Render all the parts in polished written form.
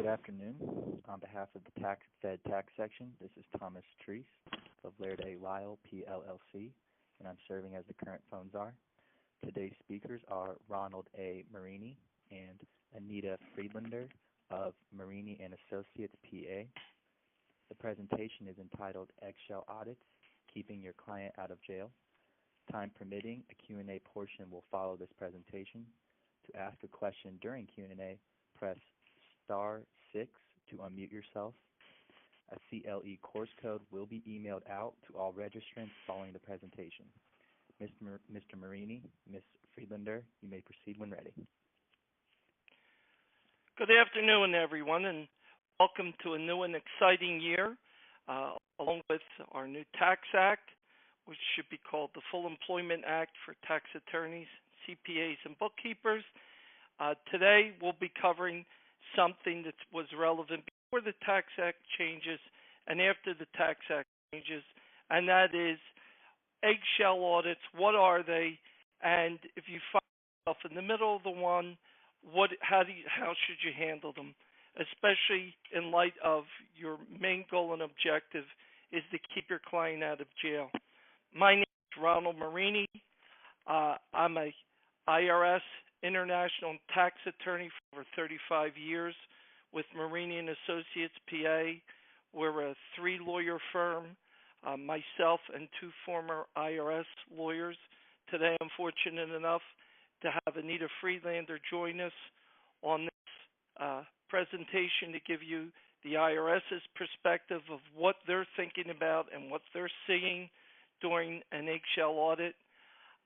Good afternoon. On behalf of the Tax Fed Tax Section, this is Thomas Treese of Laird A. Lyle, PLLC, and I'm serving as the current phone czar. Today's speakers are Ronald A. Marini and Anita Friedlander of Marini and Associates, PA. The presentation is entitled Eggshell Audits, Keeping Your Client Out of Jail. Time permitting, a Q&A portion will follow this presentation. To ask a question during Q&A, press *6 to unmute yourself. A CLE course code will be emailed out to all registrants following the presentation. Mr. Marini, Ms. Friedlander, you may proceed when ready. Good afternoon, everyone, and welcome to a new and exciting year, along with our new Tax Act, which should be called the Full Employment Act for tax attorneys, CPAs, and bookkeepers. Today, we'll be covering something that was relevant before the Tax Act changes and after the Tax Act changes, and that is eggshell audits. What are they? And if you find yourself in the middle of the one, how should you handle them? Especially in light of your main goal and objective is to keep your client out of jail. My name is Ronald Marini. I'm a IRS international tax attorney for over 35 years with Marini and Associates, PA. We're a 3-lawyer firm, myself and 2 former IRS lawyers. Today I'm fortunate enough to have Anita Friedlander join us on this presentation to give you the IRS's perspective of what they're thinking about and what they're seeing during an eggshell audit.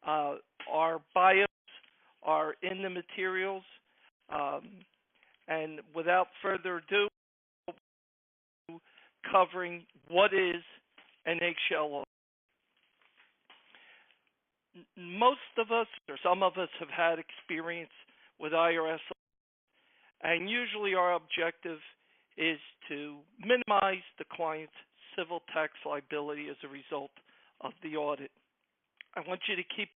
Our bios are in the materials, and without further ado, covering what is an eggshell audit. Most of us, or some of us, have had experience with IRS, and usually our objective is to minimize the client's civil tax liability as a result of the audit. I want you to keep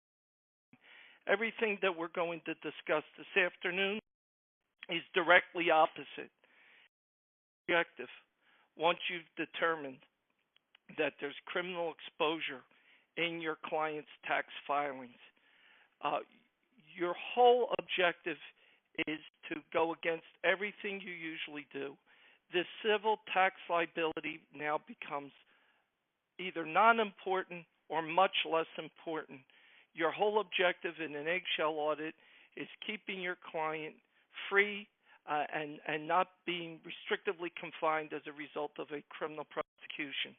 everything that we're going to discuss this afternoon is directly opposite. Objective, once you've determined that there's criminal exposure in your client's tax filings, your whole objective is to go against everything you usually do. The civil tax liability now becomes either non-important or much less important. Your whole objective in an eggshell audit is keeping your client free and not being restrictively confined as a result of a criminal prosecution.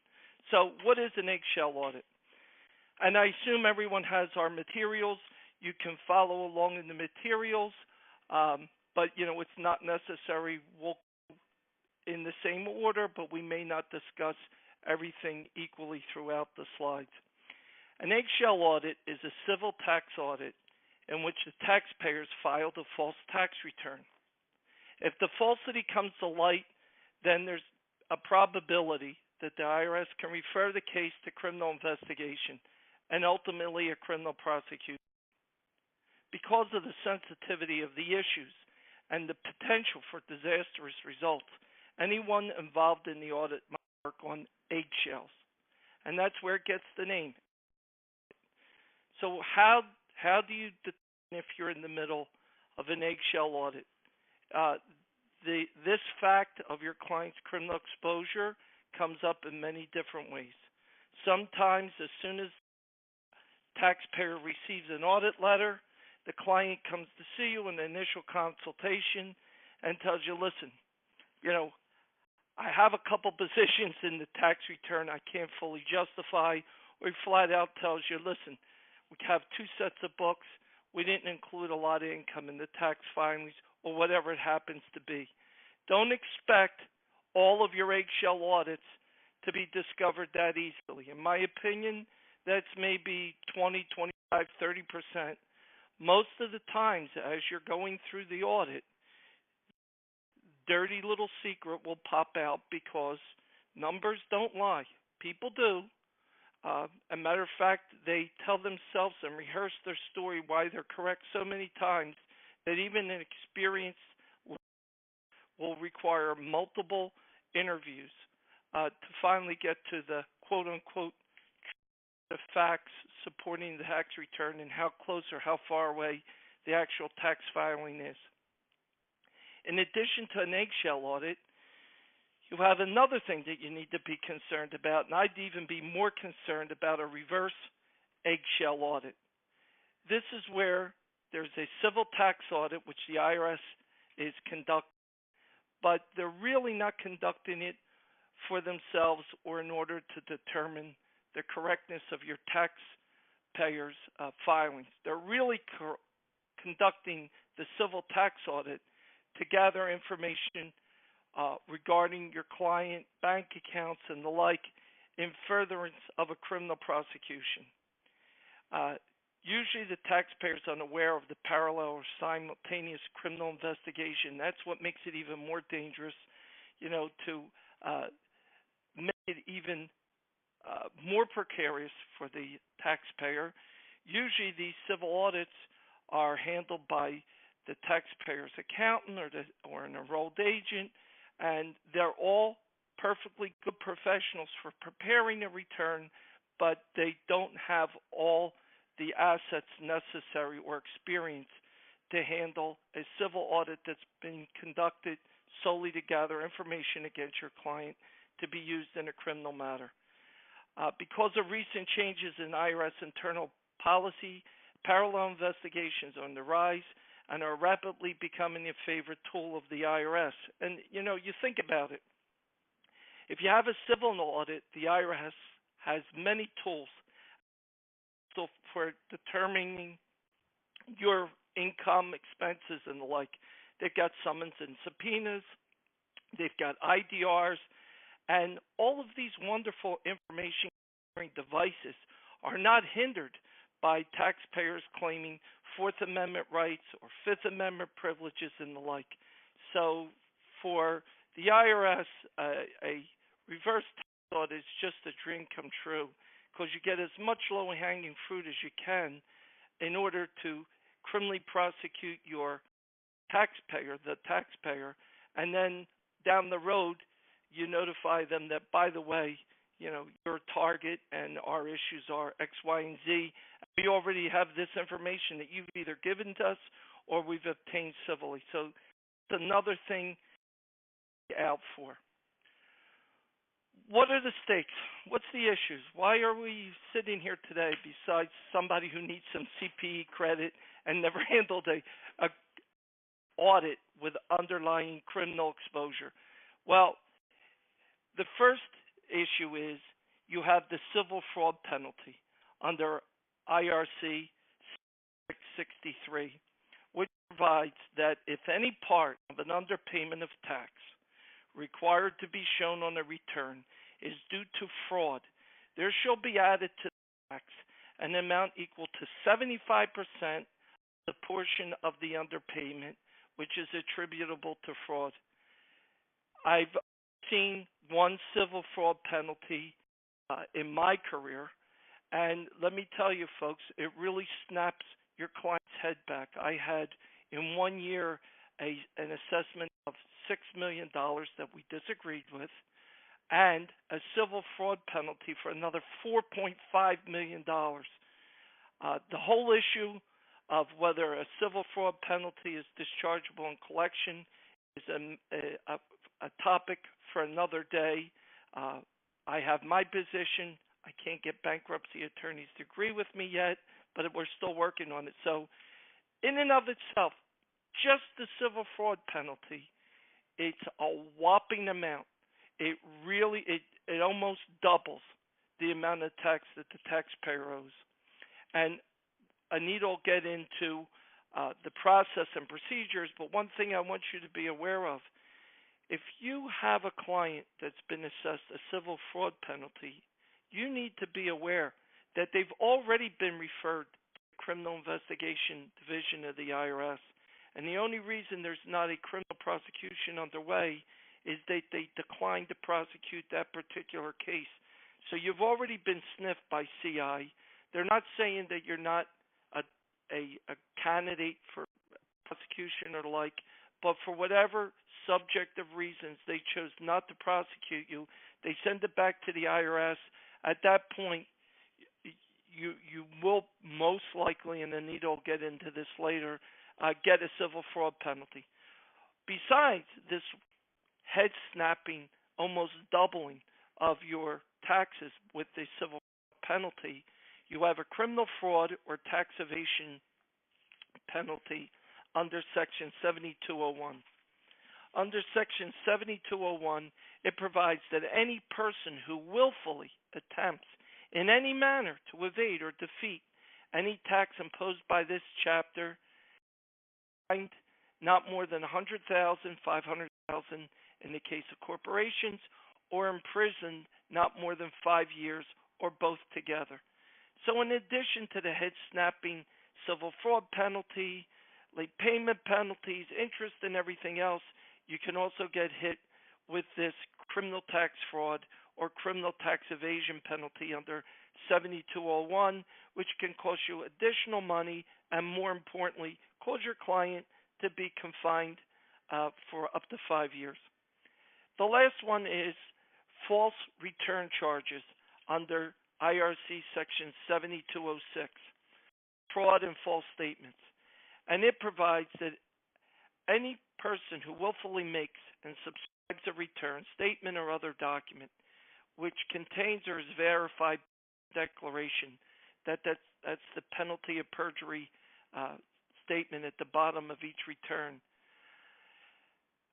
So what is an eggshell audit? And I assume everyone has our materials. You can follow along in the materials, but it's not necessary. We'll in the same order, but we may not discuss everything equally throughout the slides. An eggshell audit is a civil tax audit in which the taxpayers filed a false tax return. If the falsity comes to light, then there's a probability that the IRS can refer the case to criminal investigation and ultimately a criminal prosecution. Because of the sensitivity of the issues and the potential for disastrous results, anyone involved in the audit might work on eggshells, and that's where it gets the name. So how do you determine if you're in the middle of an eggshell audit? This fact of your client's criminal exposure comes up in many different ways. Sometimes as soon as the taxpayer receives an audit letter, the client comes to see you in the initial consultation and tells you, listen, I have a couple positions in the tax return I can't fully justify, or he flat out tells you, listen, we have 2 sets of books. We didn't include a lot of income in the tax filings, or whatever it happens to be. Don't expect all of your eggshell audits to be discovered that easily. In my opinion, that's maybe 20, 25, 30%. Most of the times, as you're going through the audit, dirty little secret will pop out because numbers don't lie. People do. A matter of fact, they tell themselves and rehearse their story why they're correct so many times that even an experienced will require multiple interviews to finally get to the quote-unquote the facts supporting the tax return and how close or how far away the actual tax filing is. In addition to an eggshell audit, you have another thing that you need to be concerned about, and I'd even be more concerned about a reverse eggshell audit. This is where there's a civil tax audit, which the IRS is conducting, but they're really not conducting it for themselves or in order to determine the correctness of your taxpayers' filings. They're really conducting the civil tax audit to gather information regarding your client, bank accounts, and the like in furtherance of a criminal prosecution. Usually the taxpayer is unaware of the parallel or simultaneous criminal investigation. That's what makes it even more dangerous, to make it even more precarious for the taxpayer. Usually these civil audits are handled by the taxpayer's accountant or an enrolled agent, and they're all perfectly good professionals for preparing a return, but they don't have all the assets necessary or experience to handle a civil audit that's been conducted solely to gather information against your client to be used in a criminal matter. Because of recent changes in IRS internal policy, parallel investigations are on the rise and are rapidly becoming a favorite tool of the IRS. And, you think about it. If you have a civil audit, the IRS has many tools for determining your income, expenses, and the like. They've got summons and subpoenas. They've got IDRs. And all of these wonderful information devices are not hindered by taxpayers claiming Fourth Amendment rights or Fifth Amendment privileges and the like. So for the IRS, a reverse tax audit is just a dream come true, because you get as much low-hanging fruit as you can in order to criminally prosecute your the taxpayer, and then down the road you notify them that, by the way, you're a target and our issues are X, Y, and Z. We already have this information that you've either given to us or we've obtained civilly. So it's another thing to look out for. What are the stakes? What's the issues? Why are we sitting here today besides somebody who needs some CPE credit and never handled a audit with underlying criminal exposure? Well, the first issue is you have the civil fraud penalty under IRC 663, which provides that if any part of an underpayment of tax required to be shown on a return is due to fraud, there shall be added to the tax an amount equal to 75% of the portion of the underpayment which is attributable to fraud. I've seen one civil fraud penalty in my career, and let me tell you, folks, it really snaps your client's head back. I had in 1 year an assessment of $6 million that we disagreed with, and a civil fraud penalty for another $4.5 million. The whole issue of whether a civil fraud penalty is dischargeable in collection is a topic for another day. I have my position. I can't get bankruptcy attorneys to agree with me yet, but we're still working on it. So in and of itself, just the civil fraud penalty, it's a whopping amount. It almost doubles the amount of tax that the taxpayer owes. And Anita will get into the process and procedures, but one thing I want you to be aware of, if you have a client that's been assessed a civil fraud penalty, you need to be aware that they've already been referred to the Criminal Investigation Division of the IRS. And the only reason there's not a criminal prosecution underway is that they declined to prosecute that particular case. So you've already been sniffed by CI. They're not saying that you're not a candidate for prosecution or the like, but for whatever subjective reasons they chose not to prosecute you, they send it back to the IRS. At that point, you will most likely, and Anita will get into this later, get a civil fraud penalty. Besides this head snapping, almost doubling of your taxes with the civil penalty, you have a criminal fraud or tax evasion penalty under Section 7201. Under Section 7201, it provides that any person who willfully attempts in any manner to evade or defeat any tax imposed by this chapter, fined not more than $100,000, $500,000 in the case of corporations, or imprisoned not more than 5 years, or both together. So in addition to the head snapping civil fraud penalty, late payment penalties, interest, and everything else, you can also get hit with this criminal tax fraud or criminal tax evasion penalty under 7201, which can cost you additional money and, more importantly, cause your client to be confined for up to 5 years. The last one is false return charges under IRC Section 7206, fraud and false statements. And it provides that any person who willfully makes and subscribes a return statement or other document which contains or is verified declaration, that's the penalty of perjury statement at the bottom of each return,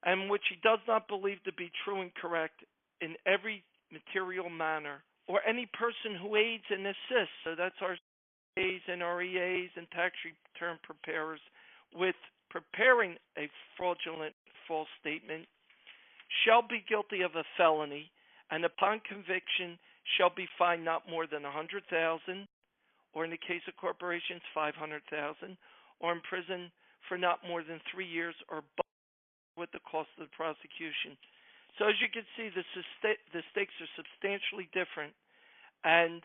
and which he does not believe to be true and correct in every material manner, or any person who aids and assists, so that's our CAs and REAs and tax return preparers, with preparing a fraudulent false statement, shall be guilty of a felony, and upon conviction shall be fined not more than $100,000, or in the case of corporations, $500,000, or in prison for not more than 3 years, or both, with the cost of the prosecution. So as you can see, the stakes are substantially different, and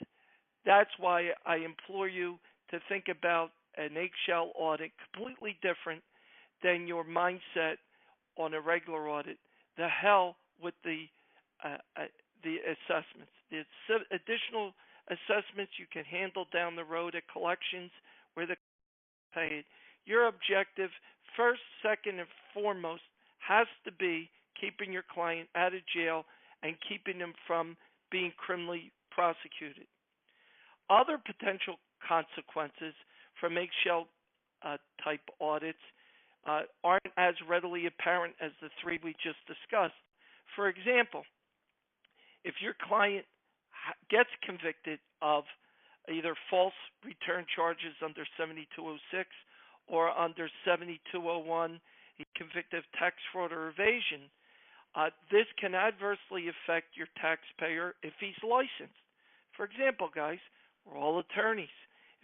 that's why I implore you to think about an eggshell audit completely different than your mindset on a regular audit. The hell with the assessments. The additional assessments you can handle down the road at collections where the paid. Your objective, first, second, and foremost, has to be keeping your client out of jail and keeping them from being criminally prosecuted. Other potential consequences from eggshell type audits aren't as readily apparent as the three we just discussed. For example, if your client gets convicted of either false return charges under 7206 or under 7201, he's convicted of tax fraud or evasion, this can adversely affect your taxpayer if he's licensed. For example, guys, we're all attorneys.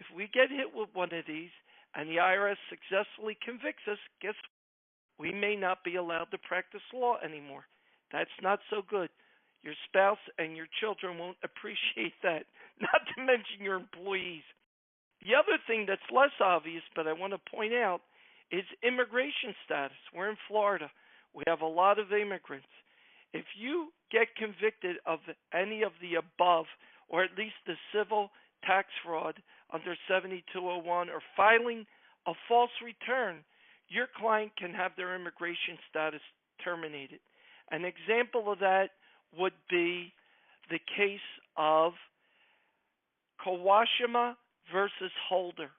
If we get hit with one of these and the IRS successfully convicts us, guess what? We may not be allowed to practice law anymore. That's not so good. Your spouse and your children won't appreciate that, not to mention your employees. The other thing that's less obvious, but I want to point out, is immigration status. We're in Florida. We have a lot of immigrants. If you get convicted of any of the above, or at least the civil tax fraud under 7201, or filing a false return, your client can have their immigration status terminated. An example of that would be the case of Kawashima versus Holder,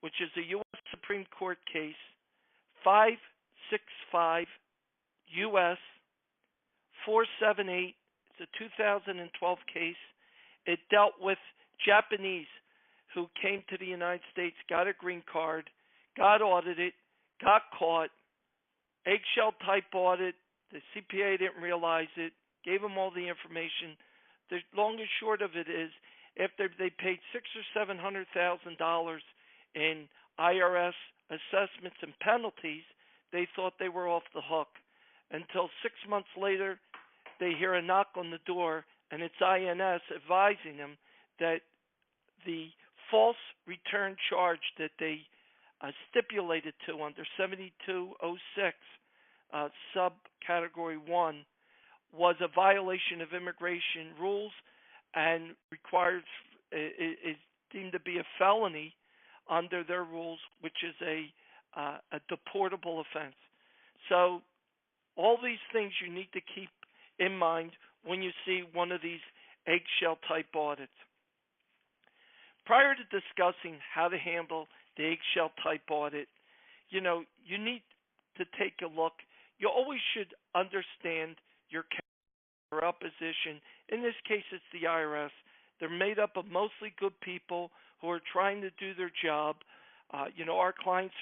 which is a U.S. Supreme Court case, 565 U.S. 478. It's a 2012 case. It dealt with Japanese who came to the United States, got a green card, got audited, got caught, eggshell type audit. The CPA didn't realize it, gave them all the information. The long and short of it is, after they paid $600,000 or $700,000 in IRS assessments and penalties, they thought they were off the hook. Until 6 months later, they hear a knock on the door, and it's INS advising them that the false return charge that they stipulated to under 7206 subcategory 1 was a violation of immigration rules and is deemed to be a felony under their rules, which is a deportable offense. So all these things you need to keep in mind when you see one of these eggshell type audits. Prior to discussing how to handle the eggshell type audit, you need to take a look. You always should understand your opposition. In this case, it's the IRS. They're made up of mostly good people who are trying to do their job. Our clients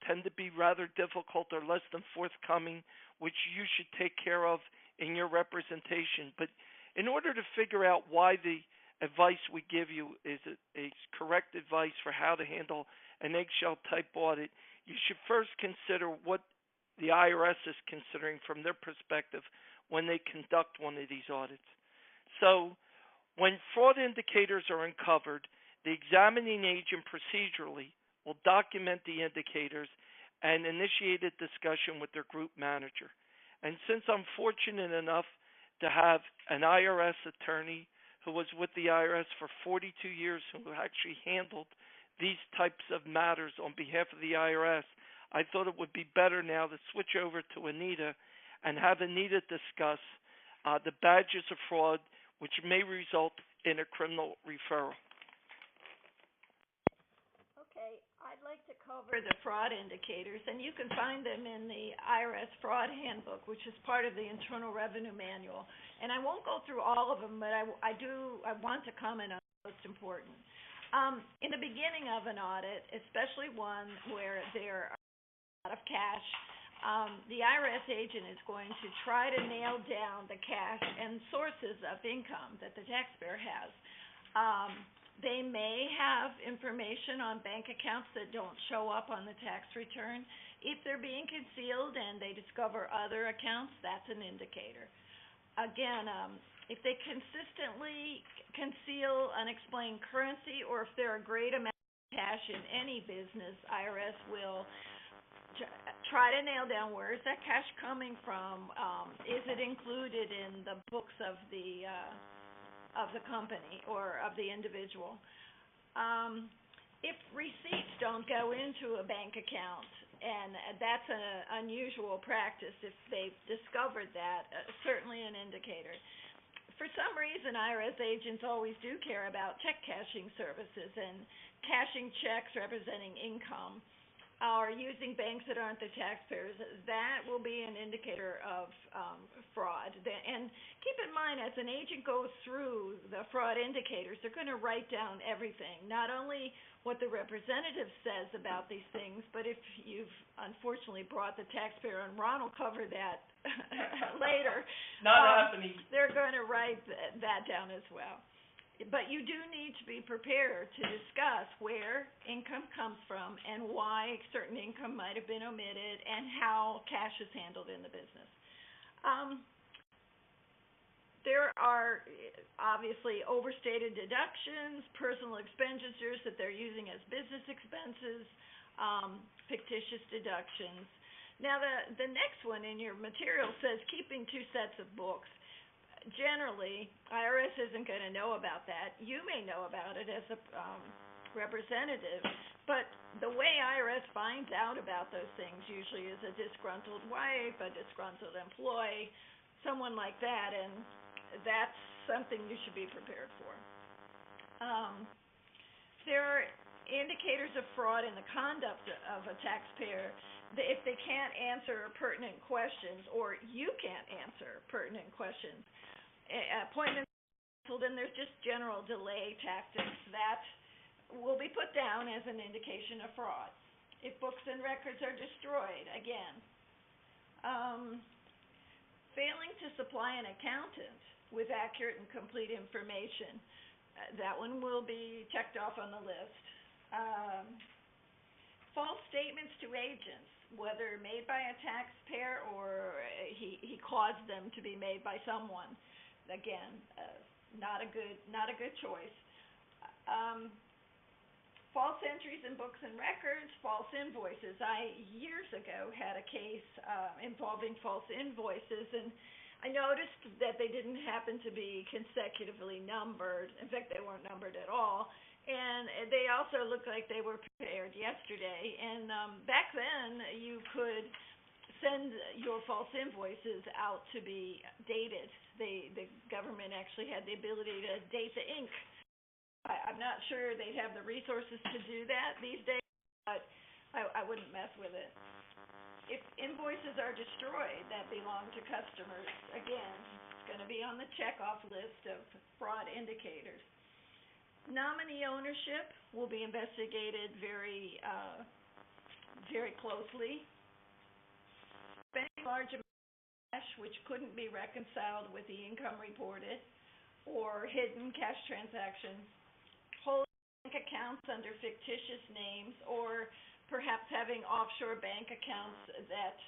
tend to be rather difficult or less than forthcoming, which you should take care of in your representation. But in order to figure out why the advice we give you is correct advice for how to handle an eggshell type audit, you should first consider what the IRS is considering from their perspective when they conduct one of these audits. So when fraud indicators are uncovered, the examining agent procedurally will document the indicators and initiate a discussion with their group manager. And since I'm fortunate enough to have an IRS attorney who was with the IRS for 42 years, who actually handled these types of matters on behalf of the IRS, I thought it would be better now to switch over to Anita and have Anita discuss the badges of fraud, which may result in a criminal referral. Okay, I'd like to cover the fraud indicators, and you can find them in the IRS Fraud Handbook, which is part of the Internal Revenue Manual. And I won't go through all of them, but I want to comment on the most important. In the beginning of an audit, especially one where there are a lot of cash, the IRS agent is going to try to nail down the cash and sources of income that the taxpayer has. They may have information on bank accounts that don't show up on the tax return. If they're being concealed and they discover other accounts, that's an indicator. Again, if they consistently conceal unexplained currency, or if there are great amounts of cash in any business, IRS will try to nail down where is that cash coming from. Is it included in the books of the company or of the individual? If receipts don't go into a bank account, and that's an unusual practice, if they've discovered that, certainly an indicator. For some reason, IRS agents always do care about check cashing services and cashing checks representing income, or using banks that aren't the taxpayers. That will be an indicator of fraud. And keep in mind, as an agent goes through the fraud indicators, they're going to write down everything, not only what the representative says about these things, but if you've unfortunately brought the taxpayer, and Ron will cover that later, they're going to write that down as well. But you do need to be prepared to discuss where income comes from and why certain income might have been omitted and how cash is handled in the business. There are obviously overstated deductions, personal expenditures that they're using as business expenses, fictitious deductions. Now, the next one in your material says keeping 2 sets of books. Generally, IRS isn't going to know about that. You may know about it as a representative, but the way IRS finds out about those things usually is a disgruntled wife, a disgruntled employee, someone like that, and that's something you should be prepared for. There are indicators of fraud in the conduct of a taxpayer. If they can't answer pertinent questions, or you can't answer pertinent questions, appointments canceled, and there's just general delay tactics, that will be put down as an indication of fraud. If books and records are destroyed, again. Failing to supply an accountant with accurate and complete information, that one will be checked off on the list. False statements to agents, whether made by a taxpayer or he caused them to be made by someone. Again, not a good choice. false entries in books and records, false invoices. I, years ago, had a case involving false invoices, and I noticed that they didn't happen to be consecutively numbered. In fact, they weren't numbered at all. And they also looked like they were prepared yesterday. And back then, you could send your false invoices out to be dated. The government actually had the ability to date the ink. I'm not sure they'd have the resources to do that these days, but I wouldn't mess with it. If invoices are destroyed that belong to customers, again, it's going to be on the checkoff list of fraud indicators. Nominee ownership will be investigated very closely. Spending large amounts of cash which couldn't be reconciled with the income reported, or hidden cash transactions, holding bank accounts under fictitious names, or perhaps having offshore bank accounts that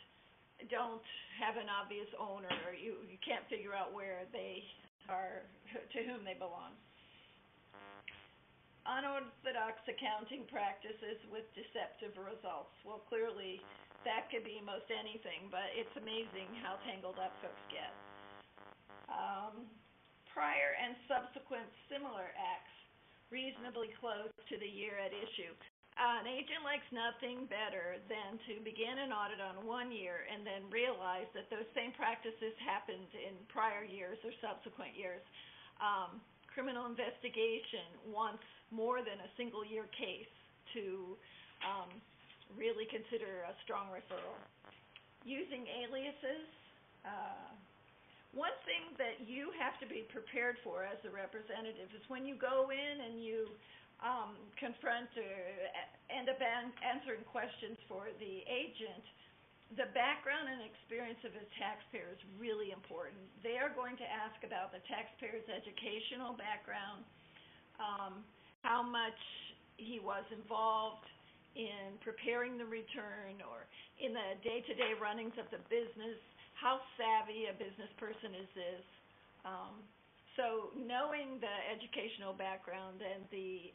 don't have an obvious owner, or you can't figure out where they are, to whom they belong. Unorthodox accounting practices with deceptive results. Well, clearly that could be most anything, but it's amazing how tangled up folks get. Prior and subsequent similar acts reasonably close to the year at issue. An agent likes nothing better than to begin an audit on 1 year and then realize that those same practices happened in prior years or subsequent years. Criminal investigation wants more than a single year case to really consider a strong referral. Using aliases. One thing that you have to be prepared for as a representative is when you go in and you confront or end up answering questions for the agent, the background and experience of a taxpayer is really important. They are going to ask about the taxpayer's educational background, how much he was involved in preparing the return or in the day-to-day runnings of the business, how savvy a business person is this. So knowing the educational background and the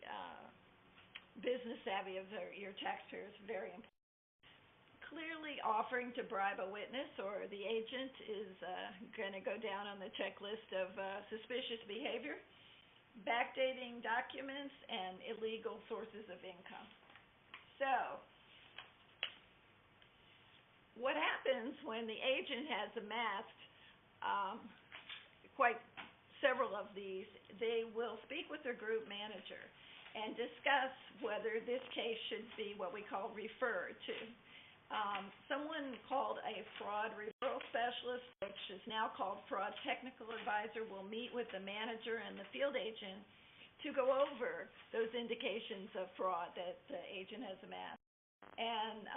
business savvy of your taxpayer is very important. Clearly offering to bribe a witness or the agent is going to go down on the checklist of suspicious behavior, backdating documents, and illegal sources of income. So, what happens when the agent has amassed quite several of these? They will speak with their group manager and discuss whether this case should be what we call referred to. Someone called a fraud referral specialist, which is now called fraud technical advisor, will meet with the manager and the field agent to go over those indications of fraud that the agent has amassed. And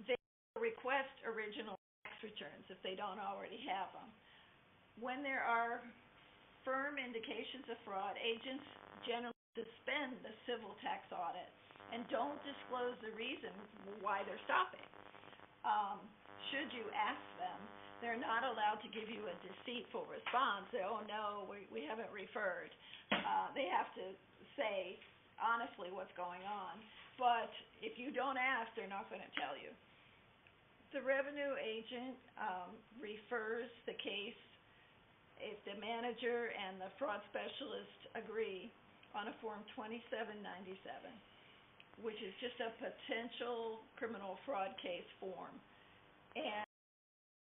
they request original tax returns if they don't already have them. When there are firm indications of fraud, agents generally suspend the civil tax audit and don't disclose the reason why they're stopping. Should you ask them, they're not allowed to give you a deceitful response. Say, oh no, we haven't referred. They have to say honestly what's going on. But if you don't ask, they're not going to tell you. The revenue agent refers the case if the manager and the fraud specialist agree on a Form 2797, which is just a potential criminal fraud case form. And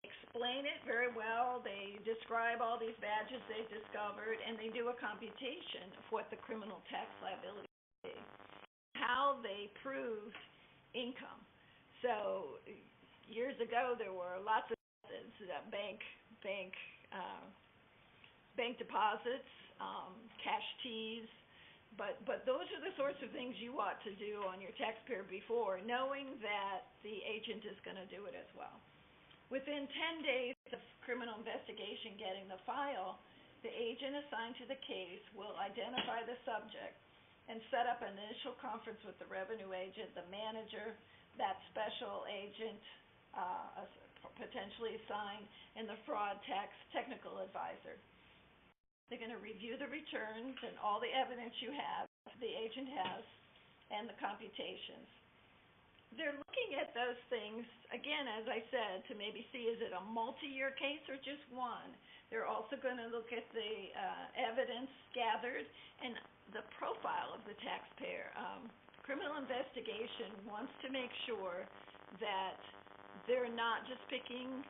explain it very well. They describe all these badges they've discovered, and they do a computation of what the criminal tax liability will be, how they proved income. So years ago, there were lots of methods, bank deposits, cash teas, but those are the sorts of things you ought to do on your taxpayer before, knowing that the agent is going to do it as well. Within 10 days of criminal investigation getting the file, the agent assigned to the case will identify the subject and set up an initial conference with the revenue agent, the manager, that special agent, potentially assigned, and the fraud tax technical advisor. They're going to review the returns and all the evidence you have the agent has and the computations. They're looking at those things, again, as I said, to maybe see is it a multi-year case or just one. They're also going to look at the evidence gathered and the profile of the taxpayer. Criminal investigation wants to make sure that they're not just picking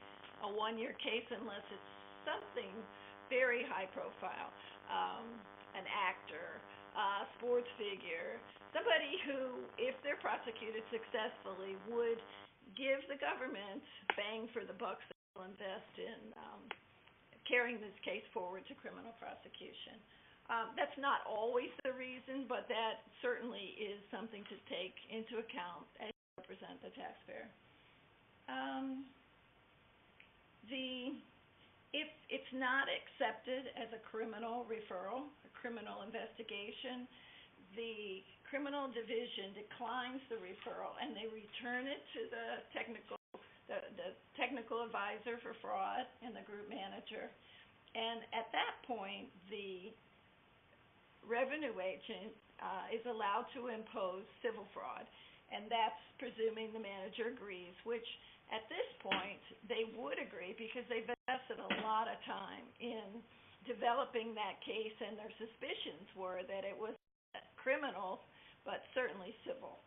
a one-year case unless it's something very high profile, an actor, a sports figure, somebody who, if they're prosecuted successfully, would give the government bang for the bucks that will invest in carrying this case forward to criminal prosecution. That's not always the reason, but that certainly is something to take into account as you represent the taxpayer. If it's not accepted as a criminal referral, a criminal investigation, the criminal division declines the referral and they return it to the technical advisor for fraud and the group manager. And at that point, the revenue agent is allowed to impose civil fraud, and that's presuming the manager agrees, which at this point they would agree because they've invested a lot of time in developing that case, and their suspicions were that it was criminal, but certainly civil.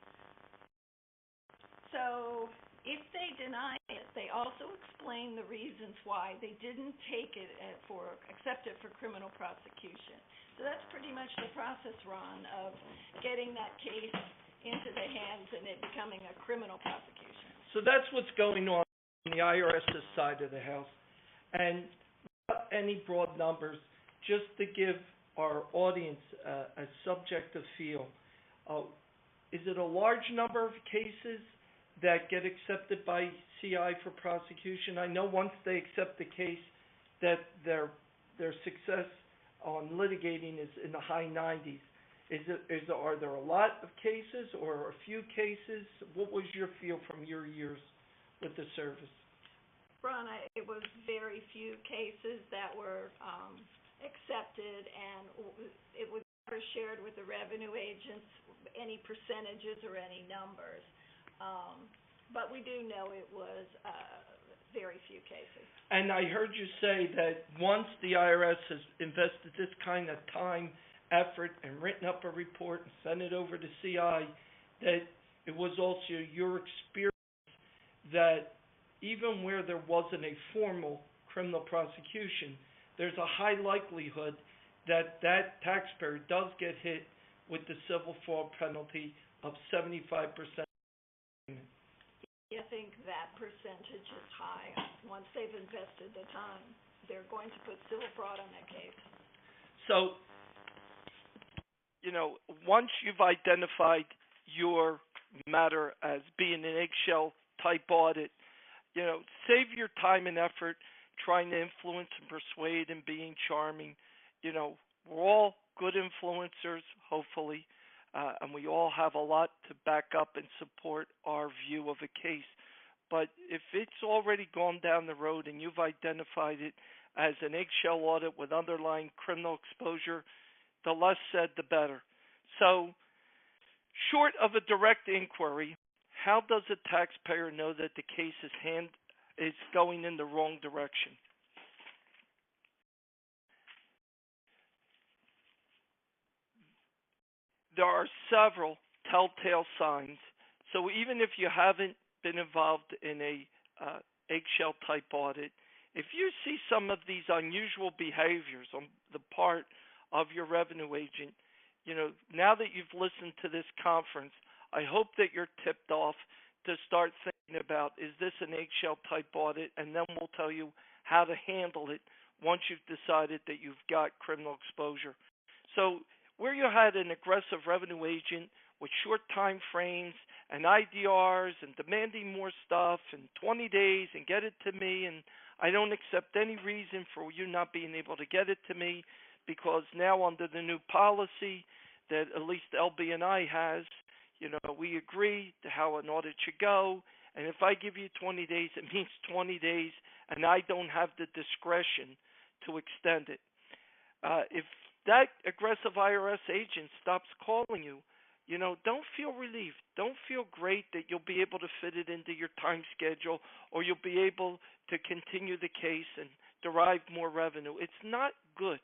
So if they deny it, they also explain the reasons why they didn't accept it for criminal prosecution. So that's pretty much the process, Ron, of getting that case into the hands and it becoming a criminal prosecution. So that's what's going on the IRS's side of the house. And without any broad numbers, just to give our audience a subjective feel, is it a large number of cases that get accepted by CI for prosecution? I know once they accept the case that their success on litigating is in the high 90s. Are there a lot of cases or a few cases? What was your feel from your years with the service? Ron, it was very few cases that were accepted, and it was never shared with the revenue agents, any percentages or any numbers. But we do know it was very few cases. And I heard you say that once the IRS has invested this kind of time, effort, and written up a report and sent it over to CI, that it was also your experience that even where there wasn't a formal criminal prosecution, there's a high likelihood that that taxpayer does get hit with the civil fraud penalty of 75%. I think that percentage is high. Once they've invested the time, they're going to put civil fraud on their case. So, once you've identified your matter as being an eggshell type audit, save your time and effort trying to influence and persuade and being charming. We're all good influencers, hopefully. And we all have a lot to back up and support our view of a case. But if it's already gone down the road and you've identified it as an eggshell audit with underlying criminal exposure, the less said, the better. So, short of a direct inquiry, how does a taxpayer know that the case is going in the wrong direction? There are several telltale signs. So even if you haven't been involved in a eggshell type audit, if you see some of these unusual behaviors on the part of your revenue agent, now that you've listened to this conference, I hope that you're tipped off to start thinking about, is this an eggshell type audit? And then we'll tell you how to handle it once you've decided that you've got criminal exposure. So where you had an aggressive revenue agent with short time frames and IDRs and demanding more stuff and 20 days and get it to me, and I don't accept any reason for you not being able to get it to me, because now under the new policy that at least LB&I has, we agree to how an audit should go, and if I give you 20 days, it means 20 days, and I don't have the discretion to extend it. If that aggressive IRS agent stops calling you, don't feel relieved. Don't feel great that you'll be able to fit it into your time schedule or you'll be able to continue the case and derive more revenue. It's not good.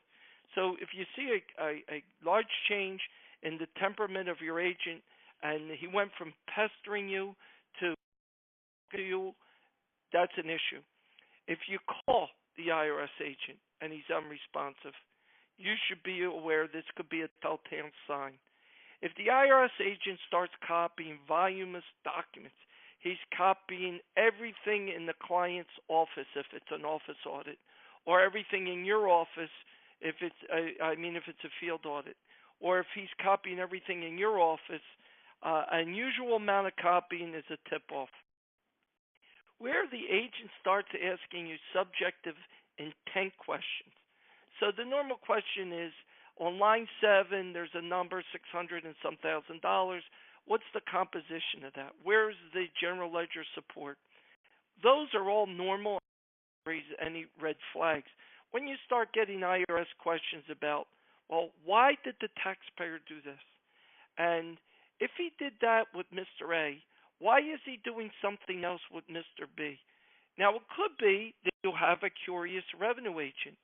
So if you see a large change in the temperament of your agent and he went from pestering you to you, that's an issue. If you call the IRS agent and he's unresponsive, you should be aware this could be a telltale sign. If the IRS agent starts copying voluminous documents, he's copying everything in the client's office if it's an office audit, or everything in your office if it's a field audit, or if he's copying everything in your office, unusual amount of copying is a tip-off. Where the agent starts asking you subjective intent questions. So the normal question is, on line 7, there's a number, $600 and some thousand. What's the composition of that? Where's the general ledger support? Those are all normal. Raise any red flags. When you start getting IRS questions about, well, why did the taxpayer do this? And if he did that with Mr. A, why is he doing something else with Mr. B? Now, it could be that you'll have a curious revenue agent.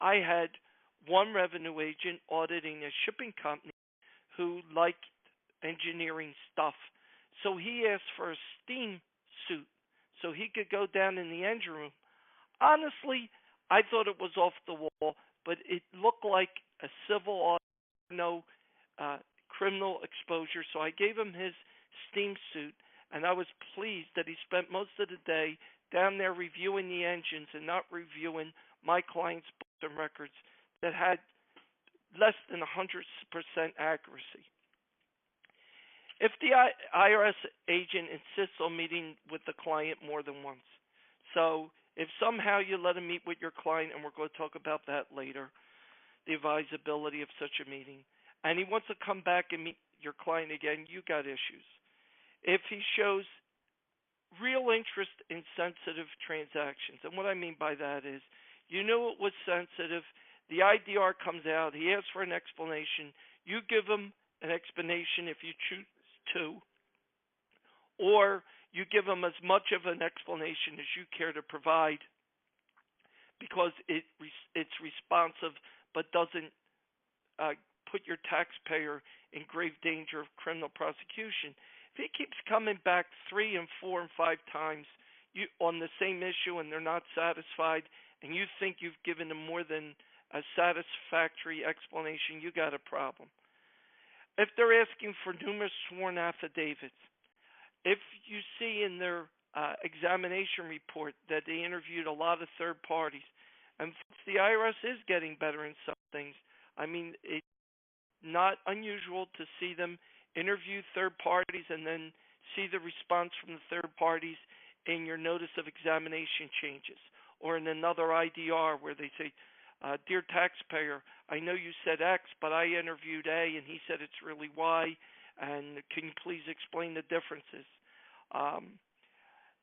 I had one revenue agent auditing a shipping company who liked engineering stuff. So he asked for a steam suit so he could go down in the engine room. Honestly, I thought it was off the wall, but it looked like a civil audit, no criminal exposure. So I gave him his steam suit, and I was pleased that he spent most of the day down there reviewing the engines and not reviewing my client's books and records that had less than 100% accuracy. If the IRS agent insists on meeting with the client more than once, so if somehow you let him meet with your client, and we're going to talk about that later, the advisability of such a meeting, and he wants to come back and meet your client again, you got issues. If he shows real interest in sensitive transactions, and what I mean by that is, you knew it was sensitive, the IDR comes out, he asks for an explanation, you give him an explanation if you choose to, or you give him as much of an explanation as you care to provide because it's responsive but doesn't put your taxpayer in grave danger of criminal prosecution. If he keeps coming back 3 and 4 and 5 times on the same issue and they're not satisfied and you think you've given them more than a satisfactory explanation, you got a problem. If they're asking for numerous sworn affidavits, if you see in their examination report that they interviewed a lot of third parties, and the IRS is getting better in some things, it's not unusual to see them interview third parties and then see the response from the third parties in your notice of examination changes, or in another IDR where they say, dear taxpayer, I know you said X, but I interviewed A and he said it's really Y, and can you please explain the differences?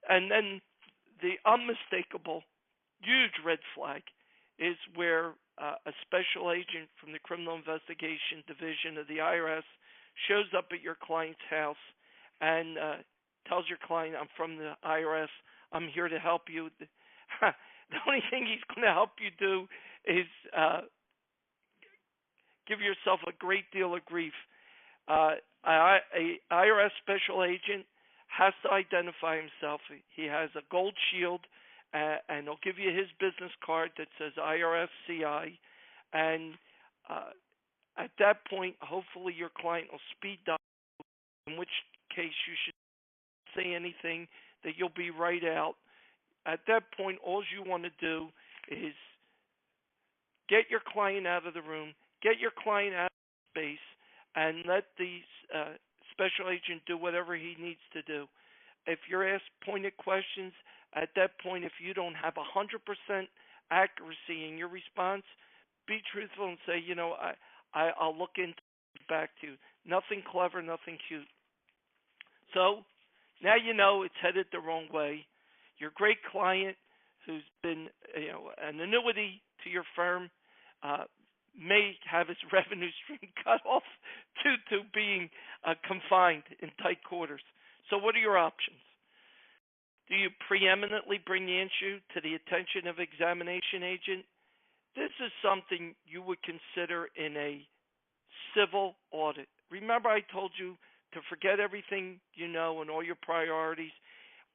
And then the unmistakable, huge red flag is where a special agent from the Criminal Investigation Division of the IRS shows up at your client's house and tells your client, I'm from the IRS, I'm here to help you. The only thing he's going to help you do is give yourself a great deal of grief. A IRS special agent has to identify himself. He has a gold shield, and he'll give you his business card that says IRS CI. And at that point, hopefully your client will speed up, in which case you should say anything that you'll be right out. At that point, all you want to do is get your client out of the room, get your client out of space, and let the special agent do whatever he needs to do. If you're asked pointed questions, at that point, if you don't have 100% accuracy in your response, be truthful and say, I'll look into it back to you. Nothing clever, nothing cute. So now you know it's headed the wrong way. Your great client who's been an annuity to your firm may have his revenue stream cut off due to being confined in tight quarters. So what are your options? Do you preeminently bring the issue to the attention of examination agent? This is something you would consider in a civil audit. Remember I told you to forget everything you know and all your priorities.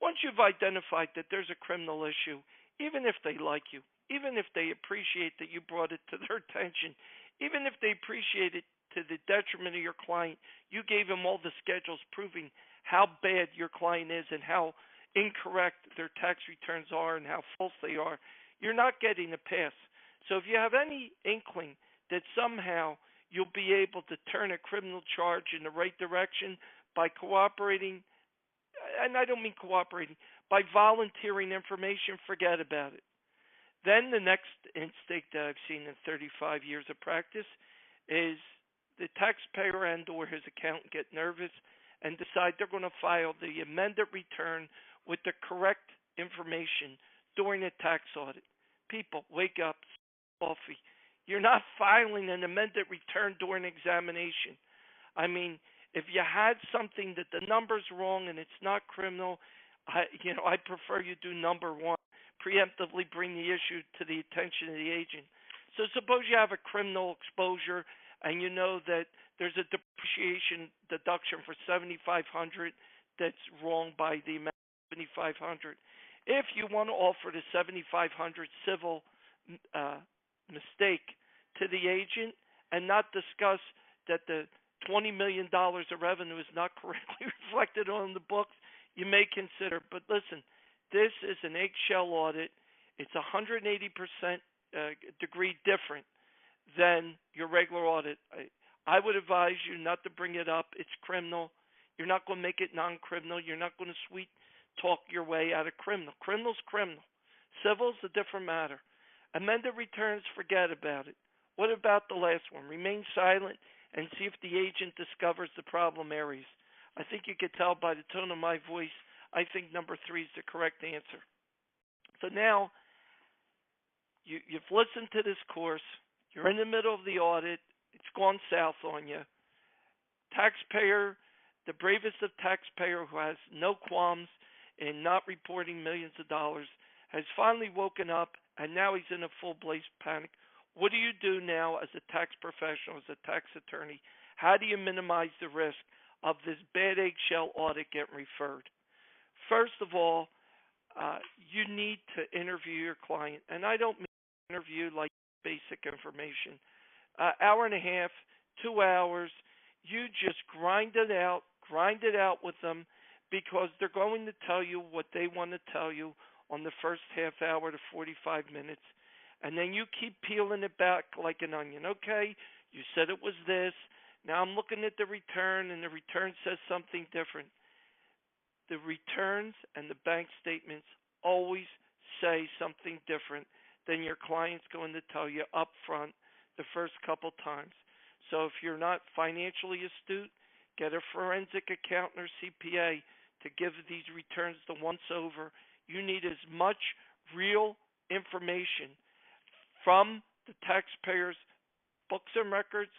Once you've identified that there's a criminal issue, even if they like you, even if they appreciate that you brought it to their attention, even if they appreciate it to the detriment of your client, you gave them all the schedules proving how bad your client is and how incorrect their tax returns are and how false they are, you're not getting a pass. So if you have any inkling that somehow you'll be able to turn a criminal charge in the right direction by cooperating, and I don't mean cooperating, by volunteering information, forget about it. Then the next instinct that I've seen in 35 years of practice is the taxpayer and or his accountant get nervous and decide they're going to file the amended return with the correct information during a tax audit. People, wake up, coffee. You're not filing an amended return during examination. I mean, if you had something that the number's wrong and it's not criminal, I prefer you do number one, preemptively bring the issue to the attention of the agent. So suppose you have a criminal exposure and you know that there's a depreciation deduction for $7,500 that's wrong by the amount of $7,500. If you want to offer the $7,500 civil mistake to the agent and not discuss that the $20 million of revenue is not correctly reflected on the books, you may consider. But listen, this is an eggshell audit. It's 180% degree different than your regular audit. I would advise you not to bring it up. It's criminal. You're not going to make it non-criminal. You're not going to sweet talk your way out of criminal. Criminal's criminal. Civil's a different matter. Amended returns, forget about it. What about the last one? Remain silent and see if the agent discovers the problem areas. I think you could tell by the tone of my voice, I think number 3 is the correct answer. So now, you've listened to this course. You're in the middle of the audit. It's gone south on you. Taxpayer, the bravest of taxpayer who has no qualms in not reporting millions of dollars, has finally woken up, and now he's in a full blaze panic. What do you do now as a tax professional, as a tax attorney? How do you minimize the risk of this bad eggshell audit getting referred? First of all, you need to interview your client. And I don't mean interview like basic information. Hour and a half, 2 hours, you just grind it out with them because they're going to tell you what they want to tell you on the first half hour to 45 minutes. And then you keep peeling it back like an onion. Okay, you said it was this. Now I'm looking at the return, and the return says something different. The returns and the bank statements always say something different than your client's going to tell you up front the first couple times. So if you're not financially astute, get a forensic accountant or CPA to give these returns the once over. You need as much real information from the taxpayer's books and records,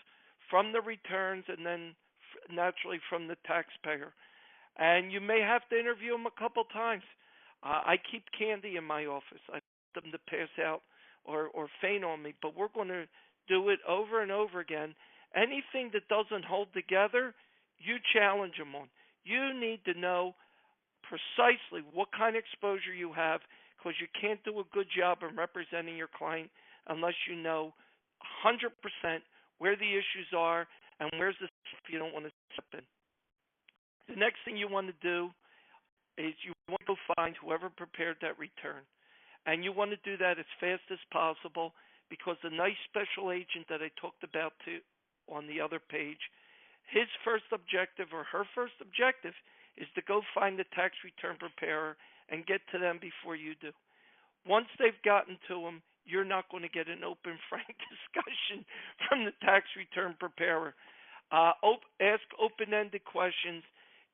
from the returns, and then naturally from the taxpayer. And you may have to interview them a couple times. I keep candy in my office. I want them to pass out or faint on me, but we're going to do it over and over again. Anything that doesn't hold together, you challenge them on. You need to know precisely what kind of exposure you have, because you can't do a good job in representing your client unless you know 100% where the issues are and where's the stuff you don't want to step in. The next thing you want to do is you want to find whoever prepared that return. And you want to do that as fast as possible, because the nice special agent that I talked about on the other page, his first objective or her first objective is to go find the tax return preparer and get to them before you do. Once they've gotten to them, you're not going to get an open, frank discussion from the tax return preparer. Ask open-ended questions.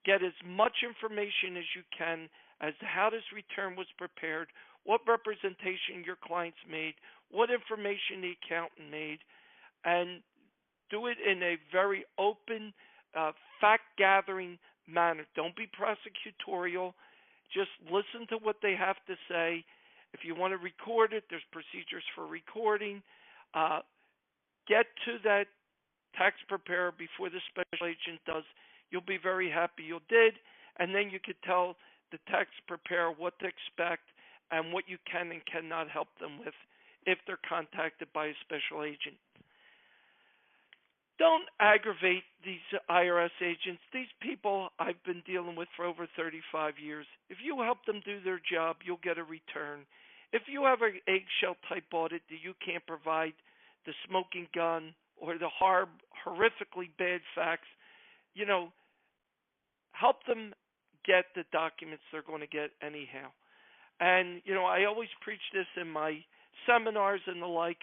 Get as much information as you can as to how this return was prepared, what representation your clients made, what information the accountant made. and do it in a very open, fact-gathering manner. Don't be prosecutorial. Just listen to what they have to say. If you want to record it, there's procedures for recording. Get to that tax preparer before the special agent does. You'll be very happy you did, and then you could tell the tax preparer what to expect and what you can and cannot help them with if they're contacted by a special agent. Don't aggravate these IRS agents. These people I've been dealing with for over 35 years. If you help them do their job, you'll get a return. If you have an eggshell type audit that you can't provide the smoking gun or the horrifically bad facts, help them get the documents they're going to get anyhow. And, I always preach this in my seminars and the like,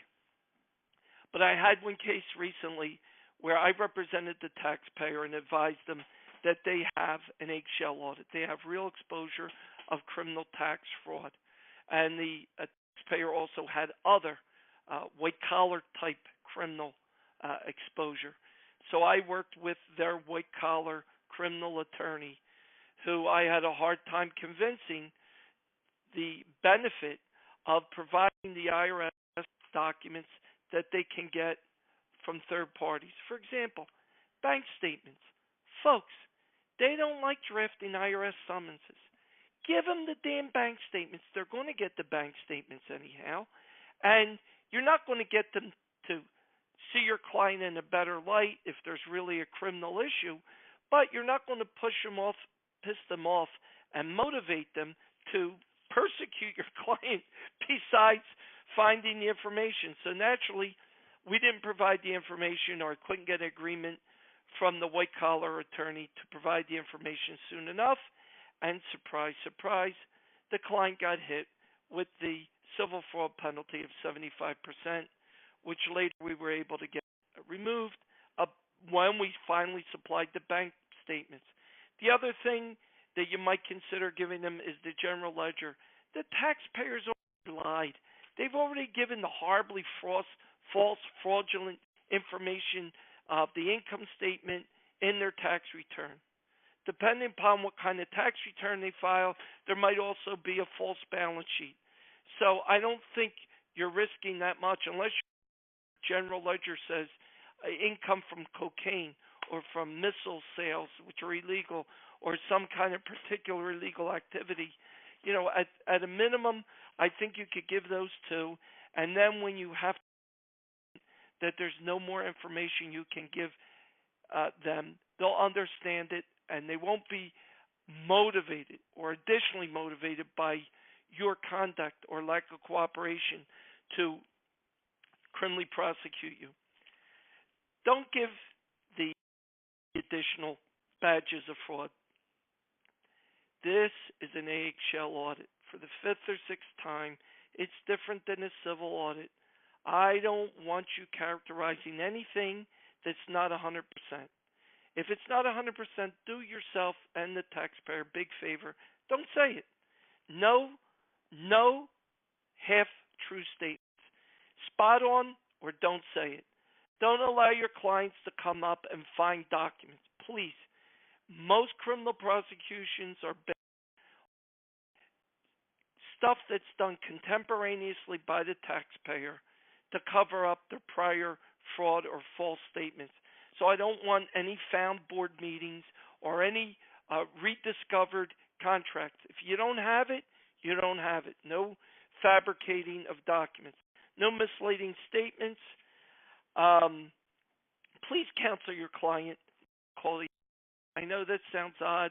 but I had one case recently where I represented the taxpayer and advised them that they have an eggshell audit. They have real exposure of criminal tax fraud. And the taxpayer also had other white-collar type criminal exposure. So I worked with their white-collar criminal attorney, who I had a hard time convincing the benefit of providing the IRS documents that they can get from third parties. For example, bank statements. Folks, they don't like drafting IRS summonses. Give them the damn bank statements. They're going to get the bank statements anyhow. And you're not going to get them to see your client in a better light if there's really a criminal issue, but you're not going to push them off, piss them off, and motivate them to persecute your client besides finding the information. So naturally, we didn't provide the information, or couldn't get an agreement from the white-collar attorney to provide the information soon enough. And surprise, surprise, the client got hit with the civil fraud penalty of 75%, which later we were able to get removed when we finally supplied the bank statements. The other thing that you might consider giving them is the general ledger. The taxpayers already lied. They've already given the horribly false, fraudulent information of the income statement in their tax return. Depending upon what kind of tax return they file, there might also be a false balance sheet. So I don't think you're risking that much unless your general ledger says income from cocaine or from missile sales, which are illegal, or some kind of particular illegal activity. At a minimum, I think you could give those two, and then when you have that there's no more information you can give them, they'll understand it, and they won't be motivated or additionally motivated by your conduct or lack of cooperation to criminally prosecute you. Don't give the additional badges of fraud. This is an eggshell audit. For the fifth or sixth time, it's different than a civil audit. I don't want you characterizing anything that's not 100%. If it's not 100%, do yourself and the taxpayer a big favor. Don't say it. No half-true statements. Spot on or don't say it. Don't allow your clients to come up and find documents. Please. Most criminal prosecutions are stuff that's done contemporaneously by the taxpayer to cover up their prior fraud or false statements. So I don't want any found board meetings or any rediscovered contracts. If you don't have it, you don't have it. No fabricating of documents. No misleading statements. Please counsel your client. I know that sounds odd.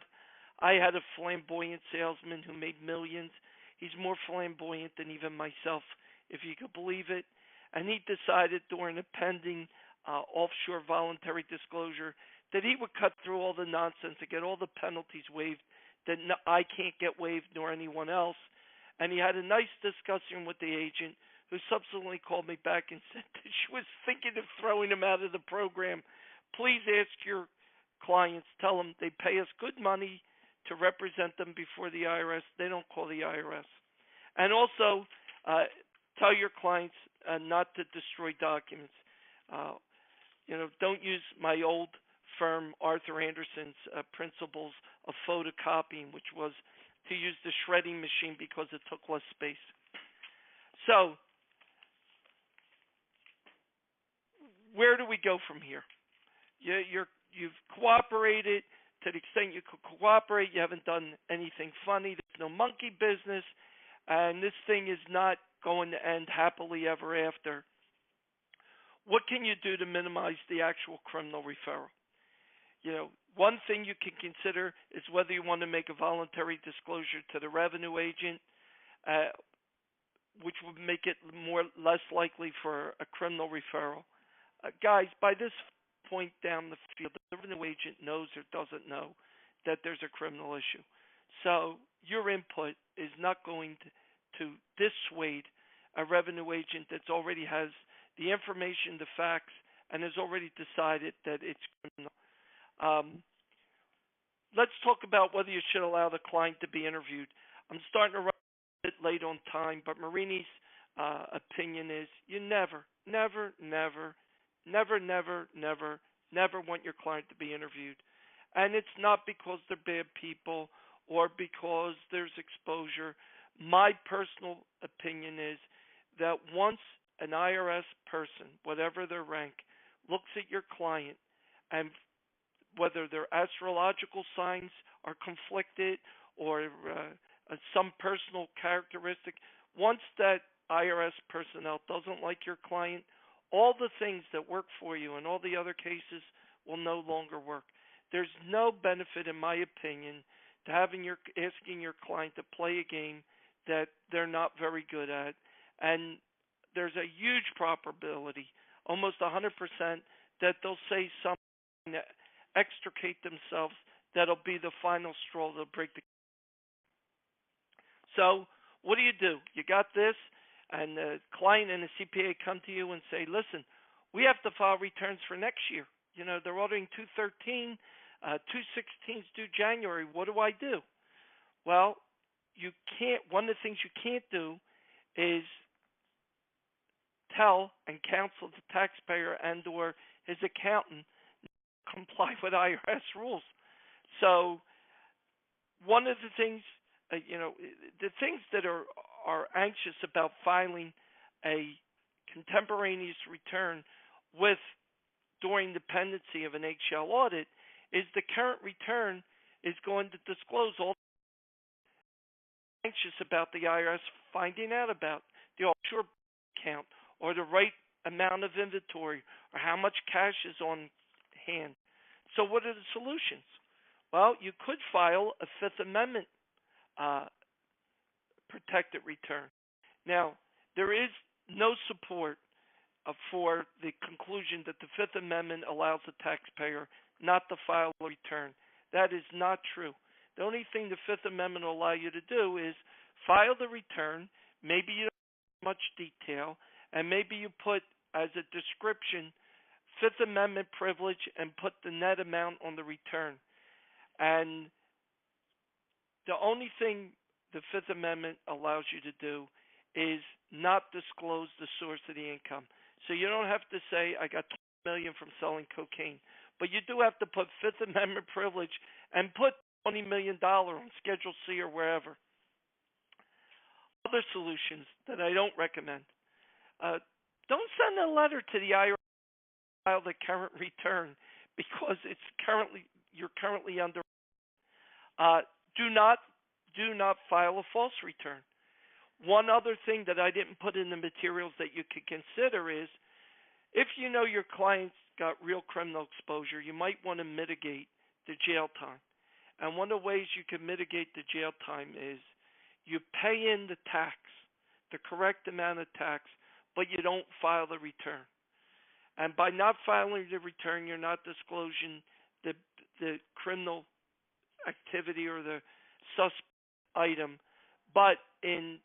I had a flamboyant salesman who made millions. He's more flamboyant than even myself, if you could believe it. And he decided during a pending offshore voluntary disclosure that he would cut through all the nonsense and get all the penalties waived that I can't get waived nor anyone else. And he had a nice discussion with the agent, who subsequently called me back and said that she was thinking of throwing him out of the program. Please ask your clients, tell them they pay us good money to represent them before the IRS. They don't call the IRS. And also, tell your clients not to destroy documents. Uh, don't use my old firm, Arthur Anderson's principles of photocopying, which was to use the shredding machine because it took less space. So, where do we go from here? You've cooperated to the extent you could cooperate. You haven't done anything funny. There's no monkey business, and this thing is not going to end happily ever after. What can you do to minimize the actual criminal referral? One thing you can consider is whether you want to make a voluntary disclosure to the revenue agent, which would make it less likely for a criminal referral. Guys, by this point down the field, the revenue agent knows or doesn't know that there's a criminal issue. So your input is not going to dissuade a revenue agent that already has the information, the facts, and has already decided that it's criminal. Let's talk about whether you should allow the client to be interviewed. I'm starting to run a bit late on time, but Marini's opinion is you never want your client to be interviewed. And it's not because they're bad people or because there's exposure. My personal opinion is that once an IRS person, whatever their rank, looks at your client and whether their astrological signs are conflicted or some personal characteristic, once that IRS personnel doesn't like your client, all the things that work for you in all the other cases will no longer work. There's no benefit, in my opinion, to asking your client to play a game that they're not very good at. And there's a huge probability, almost 100%, that they'll say something that extricate themselves that'll be the final straw that'll break the. So what do? You got this, and the client and the CPA come to you and say, listen, we have to file returns for next year. They're ordering 213, 216's due January. What do I do? Well, you can't. One of the things you can't do is tell and counsel the taxpayer and or his accountant comply with IRS rules. So one of the things, the things that are anxious about filing a contemporaneous return with during the pendency of an eggshell audit is the current return is going to disclose all anxious about the IRS finding out about the offshore account or the right amount of inventory or how much cash is on hand. So what are the solutions? Well, you could file a Fifth Amendment protected return. Now, there is no support for the conclusion that the Fifth Amendment allows the taxpayer not to file a return. That is not true. The only thing the Fifth Amendment will allow you to do is file the return. Maybe you don't have much detail, and maybe you put as a description Fifth Amendment privilege and put the net amount on the return. And the only thing the Fifth Amendment allows you to do is not disclose the source of the income. So you don't have to say, I got $20 million from selling cocaine. But you do have to put Fifth Amendment privilege and put $20 million on Schedule C or wherever. Other solutions that I don't recommend. Don't send a letter to the IRS to file the current return because you're currently under. Do not file a false return. One other thing that I didn't put in the materials that you could consider is if you know your client's got real criminal exposure, you might want to mitigate the jail time. And one of the ways you can mitigate the jail time is you pay in the tax, the correct amount of tax, but you don't file the return. And by not filing the return, you're not disclosing the criminal activity or the suspect item, but in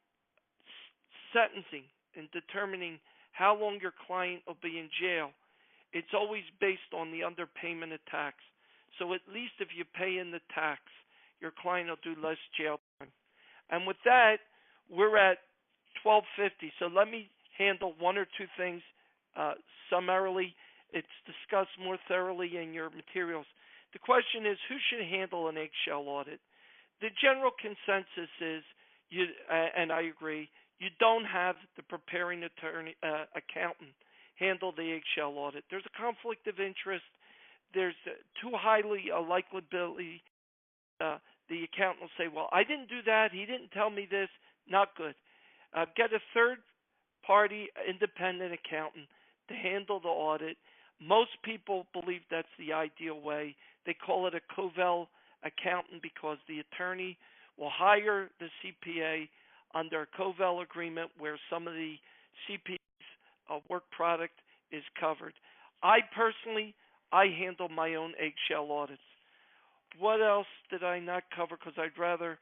sentencing and determining how long your client will be in jail, it's always based on the underpayment of tax. So at least if you pay in the tax, your client will do less jail time. And with that, we're at 12:50. So let me handle one or two things summarily. It's discussed more thoroughly in your materials. The question is, who should handle an eggshell audit? The general consensus is, and I agree, you don't have the preparing attorney, accountant handle the eggshell audit. There's a conflict of interest. There's too highly a likelibility. The accountant will say, well, I didn't do that. He didn't tell me this. Not good. Get a third-party independent accountant to handle the audit. Most people believe that's the ideal way. They call it a Covell accountant because the attorney will hire the CPA under a Covell agreement where some of the CPA's work product is covered. I personally handle my own eggshell audits. What else did I not cover? Because I'd rather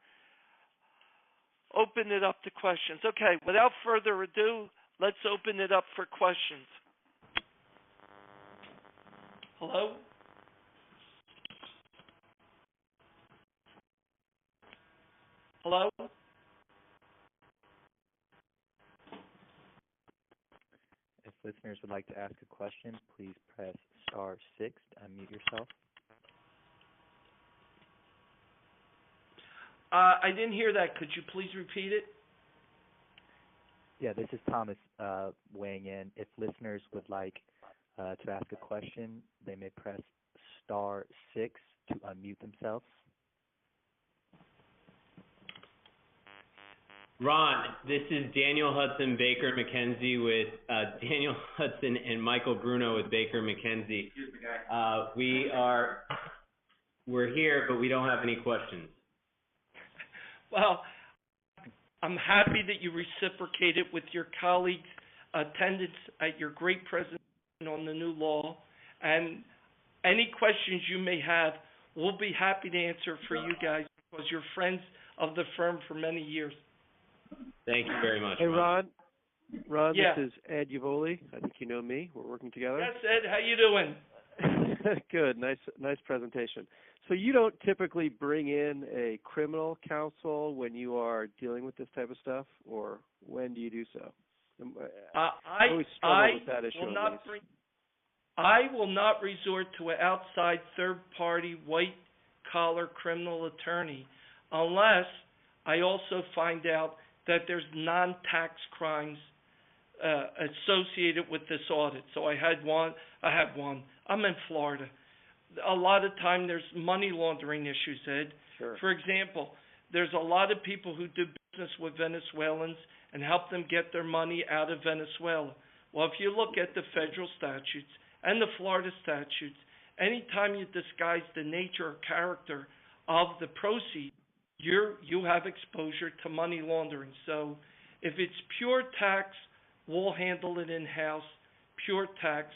open it up to questions. Okay, without further ado, let's open it up for questions. Hello? Hello? If listeners would like to ask a question, please press *6 to unmute yourself. I didn't hear that. Could you please repeat it? Yeah, this is Thomas weighing in. If listeners would like to ask a question, they may press *6 to unmute themselves. Ron, this is Daniel Hudson, Baker McKenzie with Daniel Hudson and Michael Bruno with Baker McKenzie. We're here, but we don't have any questions. Well, I'm happy that you reciprocated with your colleagues' attendance at your great presentation on the new law. And any questions you may have, we'll be happy to answer for you guys because you're friends of the firm for many years. Thank you very much. Hey, Ron. Yeah. This is Ed Uvoli. I think you know me. We're working together. Yes, Ed. How you doing? Good. Nice presentation. So you don't typically bring in a criminal counsel when you are dealing with this type of stuff, or when do you do so? I always struggle with that issue. I will not resort to an outside third-party white-collar criminal attorney unless I also find out that there's non-tax crimes associated with this audit. So I had one. I'm in Florida. A lot of time there's money laundering issues, Ed. Sure. For example, there's a lot of people who do business with Venezuelans and help them get their money out of Venezuela. Well, if you look at the federal statutes and the Florida statutes, anytime you disguise the nature or character of the proceeds, you have exposure to money laundering. So if it's pure tax, we'll handle it in-house, pure tax,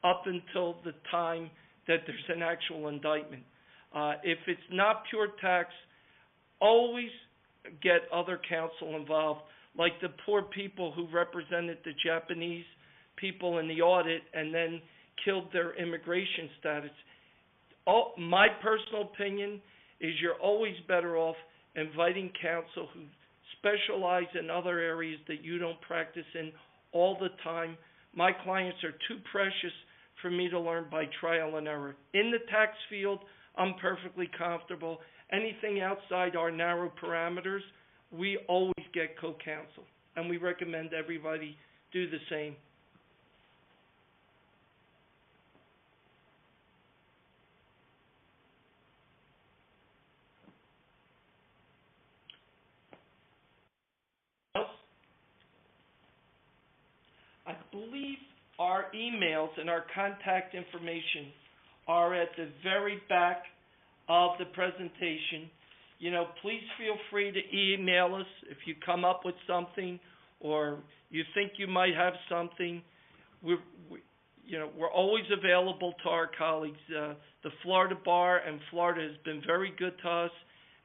up until the time that there's an actual indictment. If it's not pure tax, always get other counsel involved, like the poor people who represented the Japanese people in the audit and then killed their immigration status. My personal opinion is you're always better off inviting counsel who specialize in other areas that you don't practice in all the time. My clients are too precious for me to learn by trial and error. In the tax field, I'm perfectly comfortable. Anything outside our narrow parameters, we always get co-counsel, and we recommend everybody do the same. I believe our emails and our contact information are at the very back of the presentation. Please feel free to email us if you come up with something or you think you might have something. We're always available to our colleagues. The Florida Bar and Florida has been very good to us,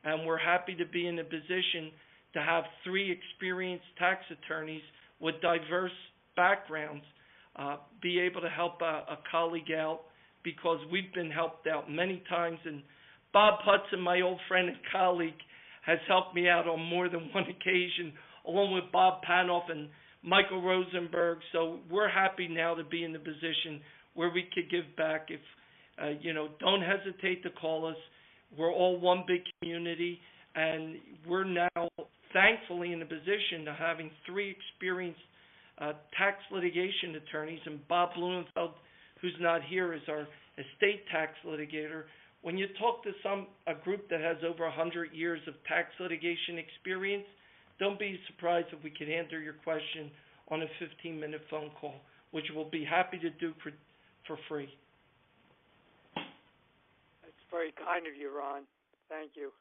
and we're happy to be in a position to have 3 experienced tax attorneys with diverse backgrounds be able to help a colleague out, because we've been helped out many times. And Bob Hudson, my old friend and colleague, has helped me out on more than one occasion, along with Bob Panoff and Michael Rosenberg. So we're happy now to be in the position where we could give back. If don't hesitate to call us. We're all one big community, and we're now thankfully in a position to having 3 experienced tax litigation attorneys, and Bob Blumenfeld, who's not here, is our estate tax litigator. When you talk to a group that has over 100 years of tax litigation experience, don't be surprised if we could answer your question on a 15-minute phone call, which we'll be happy to do for free. That's very kind of you, Ron. Thank you.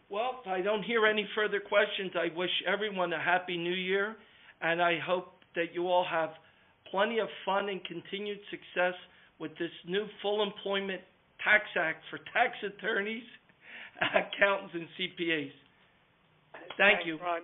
Well, if I don't hear any further questions, I wish everyone a happy new year, and I hope that you all have plenty of fun and continued success with this new full employment tax act for tax attorneys, accountants, and CPAs. Thank you. Ron.